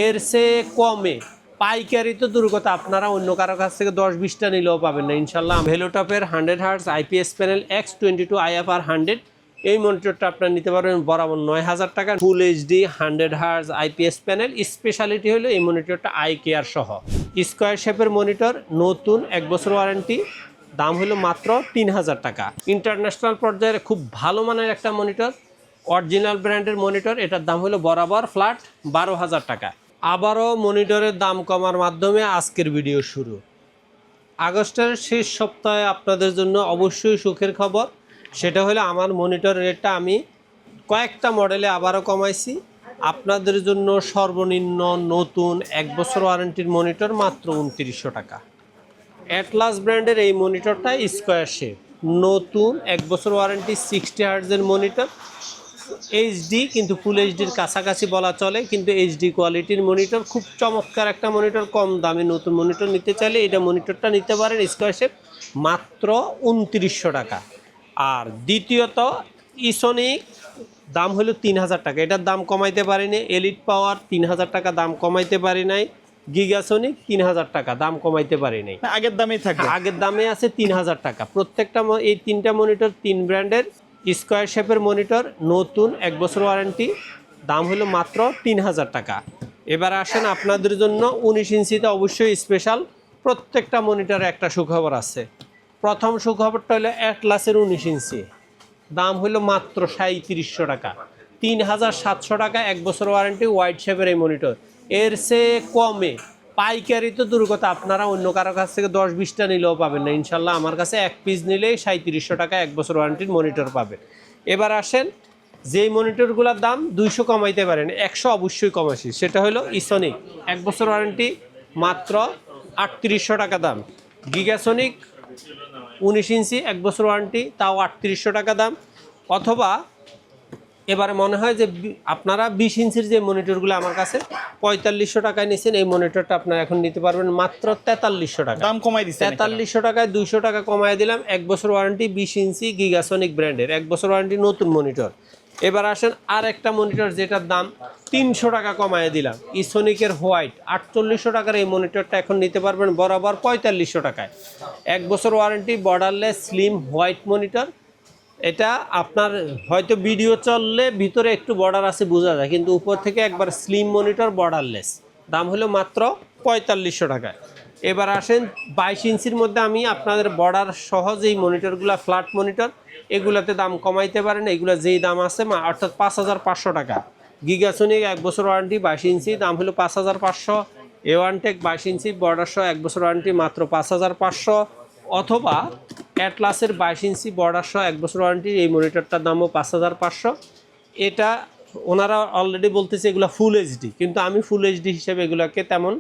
এর চেয়ে কমে পাইকারি তো দূর কথা, আপনারা অন্য কারো কাছ থেকে 10-20টা নিলেও পাবেন না ইনশাল্লাহ। ভেলোটপের 100 hertz IPS panel X22 IFR 100 এই মনিটরটা আপনারা নিতে পারবেন বরাবর 9000 টাকা। Full HD 100 hertz IPS panel, speciality হলো এই মনিটরটা আই কেয়ার সহ। স্কোয়ার শেপের মনিটর, নতুন 1 বছর ওয়ারেন্টি, দাম হলো মাত্র 3000 টাকা। ইন্টারন্যাশনাল পর্যায়ে খুব ভালো মানের একটা মনিটর, অরিজিনাল ব্র্যান্ডের মনিটর, এটার দাম হলো বরাবর ফ্ল্যাট 12000 টাকা। আবারও মনিটরের দাম কমার মাধ্যমে আজকের ভিডিও শুরু। আগস্টের শেষ সপ্তাহে আপনাদের জন্য অবশ্যই সুখের খবর, সেটা হলো আমার মনিটর রেটটা আমি কয়েকটা মডেলে আবারও কমাইছি। আপনাদের জন্য সর্বনিম্ন নতুন 1 বছর ওয়ারেন্টির মনিটর মাত্র 2900 টাকা। অ্যাটলাস ব্র্যান্ডের এই মনিটরটা স্কোয়ার শেপ, নতুন 1 বছর ওয়ারেন্টি, 60 হার্টজের মনিটর, এইচডি কিন্তু ফুল এইচডির কাছাকাছি বলা চলে, কিন্তু এইচডি কোয়ালিটির মনিটর, খুব চমৎকার একটা মনিটর। কম দামে নতুন মনিটর নিতে চাইলে এটা মনিটরটা নিতে পারেন স্কোয়ার শেপ, মাত্র 2900 টাকা। আর দ্বিতীয়ত ইসোনিক, দাম হলো 3000 টাকা, এটার দাম কমাইতে পারিনি। এলিট পাওয়ার 3000 টাকা, দাম কমাইতে পারি নাই। গিগাসোনিক 3000 টাকা, দাম কমাইতে পারি নাই, আগের দামেই থাকবে। আগের দামে আছে 3000 টাকা। প্রত্যেকটা এই তিনটা মনিটর 3 ব্র্যান্ডের স্কোয়ার শেপের মনিটর, নতুন 1 বছর ওয়ারেন্টি, দাম হলো মাত্র 3000 টাকা। এবার আসেন আপনাদের জন্য 19 ইঞ্চিতে অবশ্যই স্পেশাল প্রত্যেকটা মনিটরে একটা সুখবর আছে। প্রথম সুখবরটা হলো অ্যাটলাসের 19 ইঞ্চি, দাম হলো মাত্র 3700 টাকা, 3700 টাকা 1 বছর ওয়ারেন্টি, ওয়াইড শেপের এই মনিটর। এর চেয়ে কমে পাইকারি তো দূর কথা, আপনারা অন্য কারো কাছ থেকে 10-20টা নিলেও পাবেন না ইনশাল্লাহ। আমার কাছে 1 পিস নিলেই 3700 টাকা 1 বছর ওয়ারেন্টির মনিটর পাবেন। এবার আসেন যেই মনিটরগুলোর দাম 200 কমাইতে পারেন, 100 অবশ্যই কমাইছি, সেটা হলো ইসোনিক 1 বছর ওয়ারেন্টি, মাত্র 3800 টাকা দাম। গিগাসোনিক 19 ইঞ্চি 1 বছর ওয়ারেন্টি, তাও 3800 টাকা দাম। অথবা এবারে মনে হয় যে আপনারা 20 ইঞ্চির যে মনিটরগুলো আমার কাছে 4500 টাকায় নিয়েছেন, এই মনিটরটা আপনারা এখন নিতে পারবেন মাত্র 4300 টাকা, দাম কমাই দিচ্ছেন। 4300 টাকায় 200 টাকা কমায় দিলাম। 1 বছর ওয়ারেন্টি, 20 ইঞ্চি গিগাসোনিক ব্র্যান্ডের 1 বছর ওয়ারেন্টি নতুন মনিটর। এবার আসেন আর একটা মনিটর যেটার দাম 300 টাকা কমায় দিলাম, ইসোনিকের হোয়াইট 4800 টাকার এই মনিটরটা এখন নিতে পারবেন বরাবর 4500 টাকায়। 1 বছর warranty, borderless slim white monitor. এটা আপনার হয়তো ভিডিও চললে ভিতরে একটু বর্ডার আছে বোঝা যায়, কিন্তু উপর থেকে একবার স্লিম মনিটর, বর্ডারলেস, দাম হলো মাত্র 4500 টাকায়। এবার আসেন 22 ইঞ্চির মধ্যে আমি আপনাদের বর্ডার সহ যেই মনিটরগুলো ফ্ল্যাট মনিটর, এগুলাতে দাম কমাইতে পারেন। এগুলো যেই দাম আছে অর্থাৎ 5500 টাকা। গিগাসোনিক 1 বছর ওয়ারেন্টি 22 ইঞ্চি, দাম হলো 5500। A1টেক 22 ইঞ্চি বর্ডার সহ 1 বছর ওয়ারেন্টি, মাত্র 5500। অথবা অ্যাটলাসের 22 ইঞ্চি বর্ডার সহ 1 বছর ওয়ারেন্টি, এই মনিটরটার দামও 5500। এটা ওনারা অলরেডি বলতেছে এগুলো ফুল এইচডি, কিন্তু আমি ফুল এইচডি হিসেবে এগুলোকে তেমন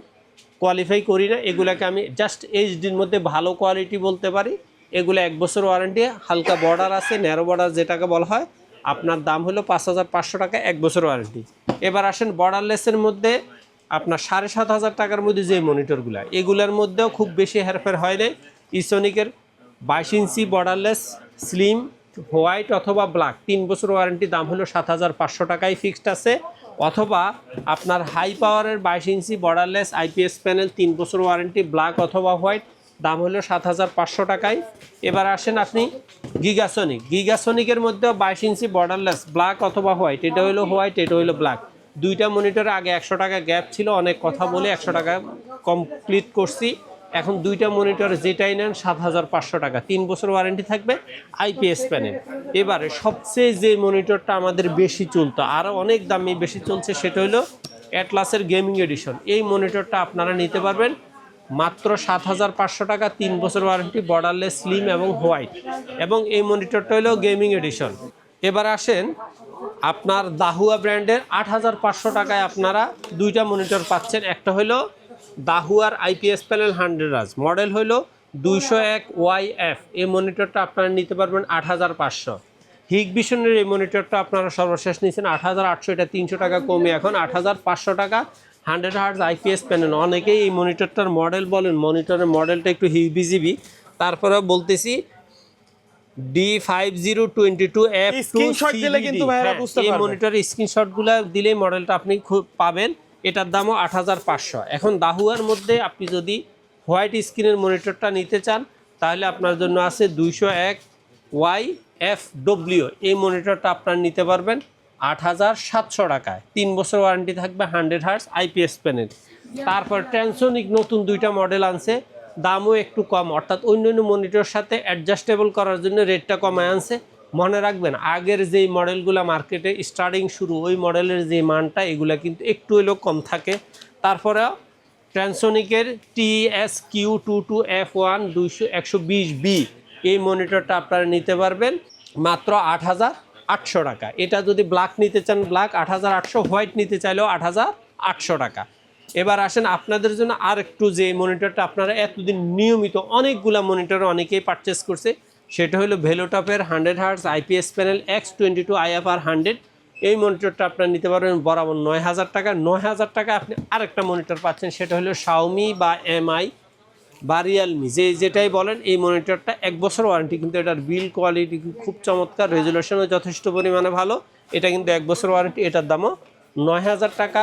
কোয়ালিফাই করি না। এগুলোকে আমি জাস্ট এইচডির মধ্যে ভালো কোয়ালিটি বলতে পারি। এগুলো 1 বছর ওয়ারেন্টি, হালকা বর্ডার আছে, ন্যারো বর্ডার যেটাকে বলা হয়, আপনার দাম হলো 5500 টাকা 1 বছর ওয়ারেন্টি। এবার আসেন বর্ডারলেসের মধ্যে আপনার 7500 টাকার মধ্যে যে মনিটরগুলো, এগুলোর মধ্যেও খুব বেশি হেরফের হয় না। ইসোনিকের 22 ইঞ্চি বর্ডারলেস স্লিম হোয়াইট অথবা ব্ল্যাক 3 বছর ওয়ারেন্টি, দাম হলো 7500 টাকায় ফিক্সড আছে। অথবা আপনার হাই পাওয়ারের 22 ইঞ্চি বর্ডারলেস আইপিএস প্যানেল 3 বছর ওয়ারেন্টি, ব্ল্যাক অথবা হোয়াইট, দাম হলো 7500 টাকায়। এবার আসেন আপনি গিগাসোনিকের মধ্যেও 22 ইঞ্চি বর্ডারলেস ব্ল্যাক অথবা হোয়াইট, এটা হলো হোয়াইট, এটা হলো ব্ল্যাক। দুইটা মনিটরে আগে 100 টাকা গ্যাপ ছিল, অনেক কথা বলে 100 টাকা কমপ্লিট করছি। এখন দুইটা মনিটর যেটাই নেন 7500 টাকা, 3 বছর ওয়ারেন্টি থাকবে, আইপিএস প্যানেল। এবারে সবচেয়ে যে মনিটরটা আমাদের বেশি চলতো, আরও অনেক দামি বেশি চলছে, সেটা হলো অ্যাটলাসের গেমিং এডিশন। এই মনিটরটা আপনারা নিতে পারবেন মাত্র 7500 টাকা, 3 বছর ওয়ারেন্টি, বর্ডারলেস স্লিম এবং হোয়াইট, এবং এই মনিটরটা হলো গেমিং এডিশন। এবার আসেন আপনার দাহুয়া ব্র্যান্ডের 8500 টাকায় আপনারা দুইটা মনিটর পাচ্ছেন। একটা হলো দাহুয়ার আইপিএস প্যানেল 100 হার্জ, মডেল হলো 201YF, এই মনিটরটা আপনারা নিতে পারবেন 8500। হিগভিশনের এই মনিটরটা আপনারা সর্বশেষ নিয়েছেন 8800, এটা 300 টাকা কমে এখন 8500 টাকা। 100 হার্জ আইপিএস প্যানেল, অনেকেই এই মনিটরটার মডেল বলেন, মনিটরের মডেলটা একটু হিবিজিবি, তারপরেও বলতেছি D5022F2 স্ক্রিনশট দিলে কিন্তু ভাইরা বুঝতে পারবেন। এই মনিটরের স্ক্রিনশটগুলো দিলেই মডেলটা আপনি খুব পাবেন। এটার দামও 8500। এখন দাহুয়ার মধ্যে আপনি যদি হোয়াইট স্ক্রিনের মনিটরটা নিতে চান তাহলে আপনার জন্য আছে 201 YFW, এই মনিটরটা আপনার নিতে পারবেন 8700 টাকায়। 3 বছর ওয়ারেন্টি থাকবে, 100 হার্টজ IPS প্যানেল। তারপর ট্রান্সোনিক নতুন 2টা মডেল আনছে, দামও একটু কম, অর্থাৎ অন্যান্য মনিটরের সাথে অ্যাডজাস্টেবল করার জন্য রেটটা কমায় আনছে। মনে রাখবেন আগের যেই মডেলগুলো মার্কেটে স্টার্টিং শুরু, ওই মডেলের যে মানটা এগুলো কিন্তু একটু হলেও কম থাকে। তারপরে ট্রান্সোনিকের TSQ22F1 120B এই মনিটরটা আপনারা নিতে পারবেন মাত্র 8800 টাকা। এটা যদি ব্ল্যাক নিতে চান ব্ল্যাক 8800, হোয়াইট নিতে চাইলেও 8800 টাকা। এবার আসেন আপনাদের জন্য আর একটু যে মনিটরটা আপনারা এতদিন নিয়মিত অনেকগুলা মনিটর অনেকেই পারচেস করছে, সেটা হলো ভেলোটপের 100 hertz IPS panel X22 IFR 100। এই মনিটরটা আপনারা নিতে পারবেন বরাবর 9000 টাকা। 9000 টাকা আপনি আরেকটা মনিটর পাচ্ছেন, সেটা হলো Xiaomi বা MI বা রিয়েলমি, যেটাই বলেন। এই মনিটরটা 1 বছর ওয়ারেন্টি, কিন্তু এটার বিল কোয়ালিটি খুব চমৎকার, রেজুলেশনও যথেষ্ট পরিমাণে ভালো। এটা কিন্তু 1 বছর ওয়ারেন্টি, এটার দামও 9000 টাকা।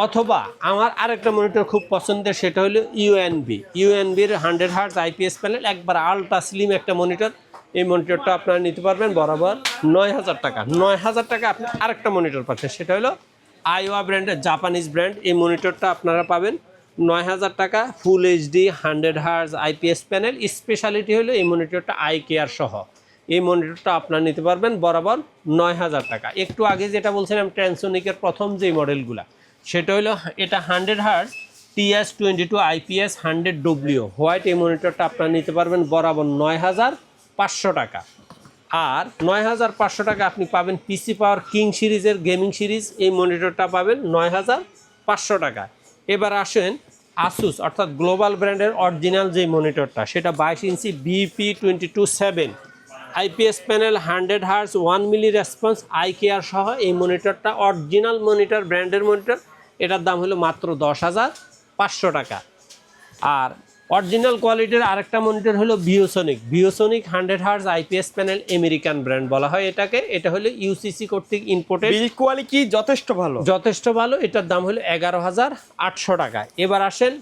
অথবা আমার আরেকটা মনিটর খুব পছন্দের, সেটা হলো ইউএনবির 100 হার্টজ IPS প্যানেল, একবার আলট্রা স্লিম একটা মনিটর। এই মনিটরটা আপনারা নিতে পারবেন বরাবর 9000 টাকা। 9000 টাকা আপনি আরেকটা মনিটর পাচ্ছেন, সেটা হলো আইওয়া ব্র্যান্ডের, জাপানিজ ব্র্যান্ড। এই মনিটরটা আপনারা পাবেন 9000 টাকা, full HD 100 hertz IPS panel. Speciality হলো এই মনিটরটা আই কেয়ার সহ। এই মনিটরটা আপনারা নিতে পারবেন বরাবর 9000 টাকা। একটু আগে যেটা বলছিলাম ট্রান্সোনিকের প্রথম যেই মডেলগুলা, সেটা হলো এটা 100 hertz TS22 IPS 100W white. এই মনিটরটা আপনারা নিতে পারবেন বরাবর 9500 টাকা। আর 9500 টাকা আপনি পাবেন পিসি পাওয়ার কিং সিরিজের গেমিং সিরিজ, এই মনিটরটা পাবেন 9500 টাকা। এবার আসেন আসুস অর্থাৎ গ্লোবাল ব্র্যান্ডের অরিজিনাল যে মনিটরটা, সেটা 22 inch BP227 IPS panel 100 hertz 1 milli response eye care সহ। এই মনিটরটা অরিজিনাল মনিটর, ব্র্যান্ডের মনিটর। এটার দাম হলো মাত্র 10500 টাকা। আর অরিজিনাল কোয়ালিটির আরেকটা মনিটর হলো ভিওসনিক 100 hertz IPS panel, American brand বলা হয় এটাকে। এটা হলো ইউসিসি কর্তৃক ইম্পোর্টেড, বিল্ড কোয়ালিটি যথেষ্ট ভালো। এটার দাম হলো 11800 টাকা। এবার আসেন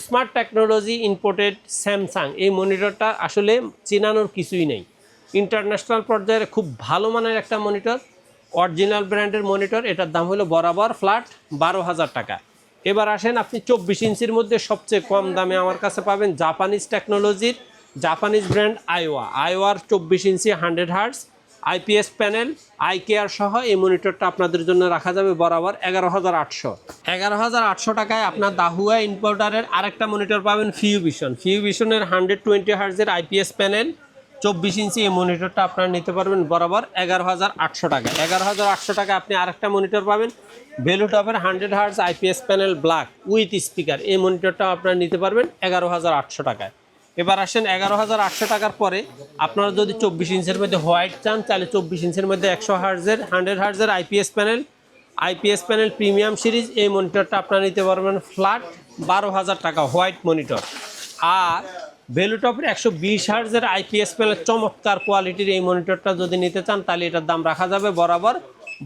স্মার্ট টেকনোলজি ইম্পোর্টেড স্যামসাং। এই মনিটরটা আসলে চেনানোর কিছুই নেই, ইন্টারন্যাশনাল পর্যায়ে খুব ভালো মানের একটা মনিটর, অরিজিনাল ব্র্যান্ডের মনিটর। এটার দাম হলো বরাবর ফ্ল্যাট 12000 টাকা। এবার আসেন আপনি 24 ইঞ্চির মধ্যে সবচেয়ে কম দামে আমার কাছে পাবেন জাপানিজ টেকনোলজির, জাপানিজ ব্র্যান্ড আইওয়ার 24 inch 100 hertz IPS panel eye care সহ। এই মনিটরটা আপনাদের জন্য রাখা যাবে বরাবর 11800 টাকায়। আপনার দাহুয়া ইম্পোর্টারের আরেকটা মনিটর পাবেন ফিউভিশনের 120 হার্টজের IPS প্যানেল 24 ইঞ্চি। এই মনিটরটা আপনারা নিতে পারবেন বরাবর 11800 টাকা। 11800 টাকা আপনি আরেকটা মনিটর পাবেন ভেলোটপের 100 hertz IPS panel black with speaker. এই মনিটরটা আপনারা নিতে পারবেন 11800 টাকায়। এবার আসেন 11800 টাকার পরে আপনারা যদি 24 ইঞ্চের মধ্যে হোয়াইট চান, তাহলে 24 ইঞ্চের মধ্যে 100 হার্টজের IPS প্যানেল প্রিমিয়াম সিরিজ। এই মনিটরটা আপনারা নিতে পারবেন ফ্ল্যাট 12000 টাকা হোয়াইট মনিটর। আর ভেলোটপের 120 হার্টজের IPS প্যানেল চমৎকার কোয়ালিটির এই মনিটরটা যদি নিতে চান, তাহলে এটার দাম রাখা যাবে বরাবর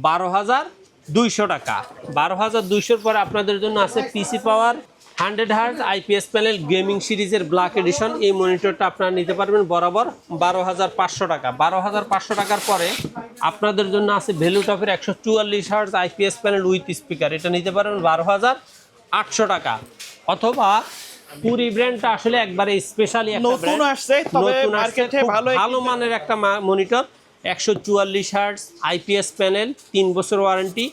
12200 টাকা। 12200 পরে আপনাদের জন্য আছে পিসি পাওয়ার 100 হার্টজ IPS প্যানেল গেমিং সিরিজের ব্ল্যাক এডিশন। এই মনিটরটা আপনারা নিতে পারবেন বরাবর 12500 টাকা। 12500 টাকার পরে আপনাদের জন্য আছে ভেলোটপের 144 hertz IPS panel with speaker. এটা নিতে পারবেন 12800 টাকা। অথবা পুরি ব্র্যান্ডটা আসলে একবারে স্পেশালি একটা নতুন আসছে, তবে মার্কেটে ভালো মানের একটা মনিটর 144 হার্টজ IPS প্যানেল 3 বছর ওয়ারেন্টি।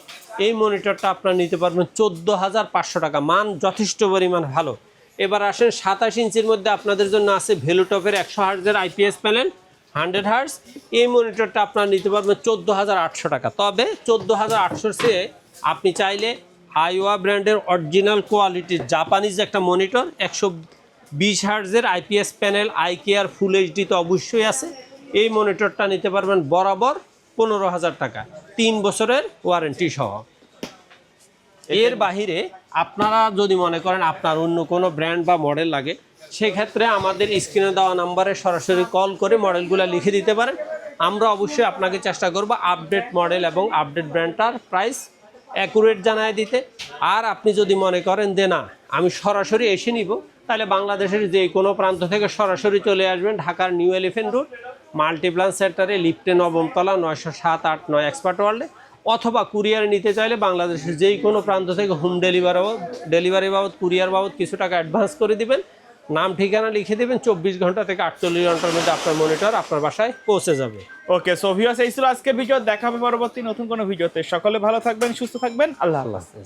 এই মনিটরটা আপনারা নিতে পারবেন 14500 টাকা, মান যথেষ্ট পরিমাণ ভালো। এবার আসেন 27 ইঞ্চির মধ্যে আপনাদের জন্য আছে ভেলোটপের 100 হার্টজের IPS প্যানেল 100 হার্টজ। এই মনিটরটা আপনারা নিতে পারবেন 14800 টাকা। তবে 14800 চেয়ে আপনি চাইলে আইওয়া ব্র্যান্ডের অরিজিনাল কোয়ালিটির জাপানিজ একটা monitor 120 হার্টজের IPS panel eye care full HD তো অবশ্যই আছে। এই মনিটরটা নিতে পারবেন বরাবর 15000 টাকা, 3 বছরের ওয়ারেন্টি সহ। এর বাহিরে আপনারা যদি মনে করেন আপনার অন্য কোনো ব্র্যান্ড বা মডেল লাগে, সেক্ষেত্রে আমাদের স্ক্রিনে দেওয়া নাম্বারে সরাসরি কল করে মডেলগুলো লিখে দিতে পারেন। আমরা অবশ্যই আপনাকে চেষ্টা করব আপডেট মডেল এবং আপডেট ব্র্যান্ডটার প্রাইস অ্যাকুরেট জানায় দিতে। আর আপনি যদি মনে করেন যে না আমি সরাসরি এসে নিব, তাহলে বাংলাদেশের যে কোনো প্রান্ত থেকে সরাসরি চলে আসবেন ঢাকার নিউ এলিফ্যান্ট রোড মাল্টিপ্লান সেন্টারে, লিফটে 9ম তলা, 907, 8, 9 এক্সপার্ট ওয়ার্ল্ডে। অথবা কুরিয়ারে নিতে চাইলে বাংলাদেশের যেই কোনো প্রান্ত থেকে হোম ডেলিভারি বাবদ কুরিয়ার বাবদ কিছু টাকা অ্যাডভান্স করে দিবেন, নাম ঠিকানা লিখে দেবেন, 24 ঘন্টা থেকে 48 ঘন্টার মধ্যে আপনার মনিটর আপনার বাসায় পৌঁছে যাবে। ওকে, সো ভিউয়ার্স এই ছিল আজকের ভিডিও। দেখা হবে পরবর্তী নতুন কোনো ভিডিওতে। সকলে ভালো থাকবেন, সুস্থ থাকবেন। আল্লাহ হাফেজ।